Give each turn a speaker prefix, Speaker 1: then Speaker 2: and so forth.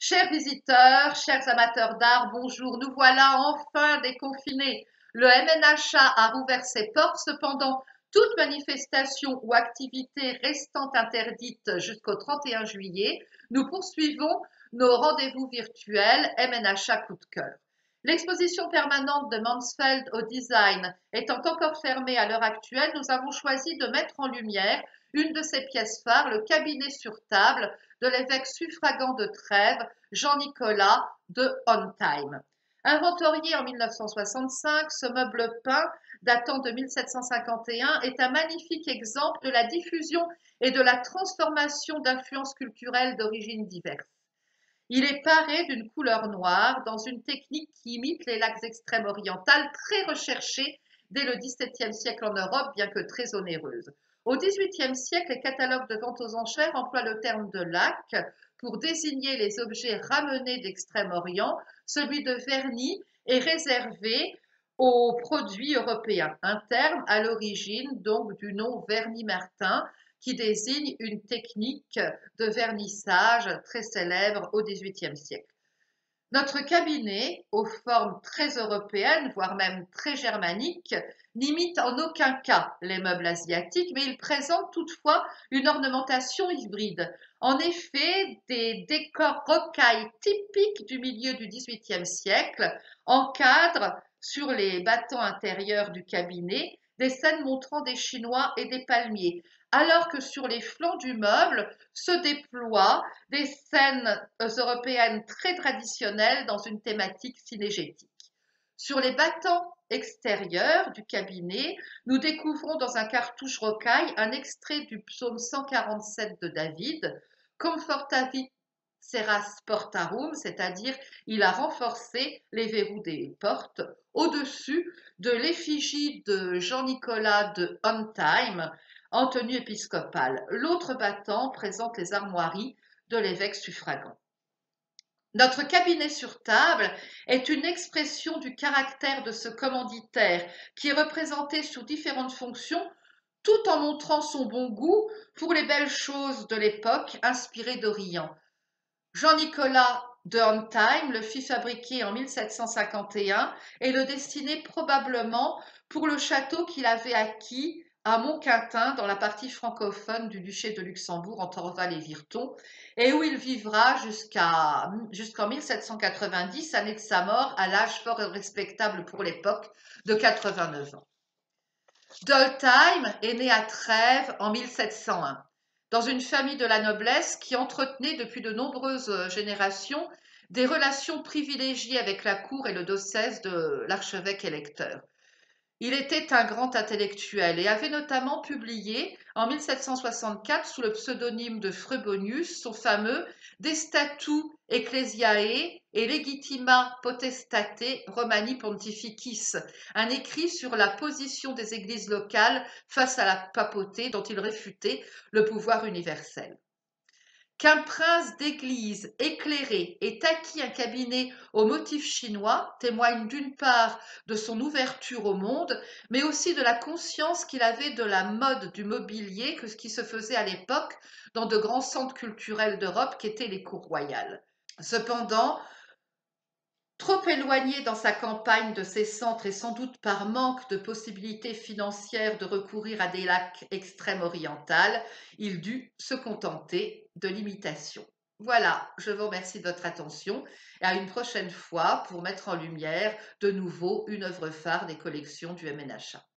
Speaker 1: Chers visiteurs, chers amateurs d'art, bonjour. Nous voilà enfin déconfinés. Le MNHA a rouvert ses portes. Cependant, toute manifestation ou activité restant interdite jusqu'au 31 juillet, nous poursuivons nos rendez-vous virtuels MNHA Coup de cœur. L'exposition permanente de Mansfeld au design étant encore fermée à l'heure actuelle, nous avons choisi de mettre en lumière une de ses pièces phares, le cabinet sur table de l'évêque suffragant de Trèves, Jean-Nicolas de Hohentheim. Inventorié en 1965, ce meuble peint datant de 1751 est un magnifique exemple de la diffusion et de la transformation d'influences culturelles d'origines diverses. Il est paré d'une couleur noire dans une technique qui imite les laques extrêmes-orientales très recherchées dès le XVIIe siècle en Europe, bien que très onéreuse. Au XVIIIe siècle, les catalogues de vente aux enchères emploient le terme de laque pour désigner les objets ramenés d'Extrême-Orient. Celui de vernis est réservé aux produits européens, un terme à l'origine donc du nom vernis martin qui désigne une technique de vernissage très célèbre au XVIIIe siècle. Notre cabinet, aux formes très européennes, voire même très germaniques, n'imite en aucun cas les meubles asiatiques, mais il présente toutefois une ornementation hybride. En effet, des décors rocailles typiques du milieu du XVIIIe siècle encadrent sur les battants intérieurs du cabinet des scènes montrant des Chinois et des palmiers, alors que sur les flancs du meuble se déploient des scènes européennes très traditionnelles dans une thématique cinégétique. Sur les battants extérieurs du cabinet, nous découvrons dans un cartouche rocaille un extrait du psaume 147 de David, Confortavit Seras Portarum, c'est-à-dire il a renforcé les verrous des portes, au-dessus de l'effigie de Jean-Nicolas de Hohentheim en tenue épiscopale. L'autre battant présente les armoiries de l'évêque suffragant. Notre cabinet sur table est une expression du caractère de ce commanditaire qui est représenté sous différentes fonctions tout en montrant son bon goût pour les belles choses de l'époque inspirées d'Orient. Jean-Nicolas de Hohentheim le fit fabriquer en 1751 et le destinait probablement pour le château qu'il avait acquis à Montquintin dans la partie francophone du duché de Luxembourg entre Orval et Virton et où il vivra jusqu'en 1790, année de sa mort, à l'âge fort respectable pour l'époque de 89 ans. Doltheim est né à Trèves en 1701, dans une famille de la noblesse qui entretenait depuis de nombreuses générations des relations privilégiées avec la cour et le diocèse de l'archevêque électeur. Il était un grand intellectuel et avait notamment publié en 1764 sous le pseudonyme de Frobonius son fameux De Statu Ecclesiae et Legitima Potestate Romani Pontificis, un écrit sur la position des églises locales face à la papauté dont il réfutait le pouvoir universel. Qu'un prince d'église éclairé ait acquis un cabinet au motif chinois témoigne d'une part de son ouverture au monde, mais aussi de la conscience qu'il avait de la mode du mobilier que ce qui se faisait à l'époque dans de grands centres culturels d'Europe qu'étaient les cours royales. Cependant, trop éloigné dans sa campagne de ces centres et sans doute par manque de possibilités financières de recourir à des lacs extrême-orientales, il dut se contenter de l'imitation. Voilà, je vous remercie de votre attention et à une prochaine fois pour mettre en lumière de nouveau une œuvre phare des collections du MNHA.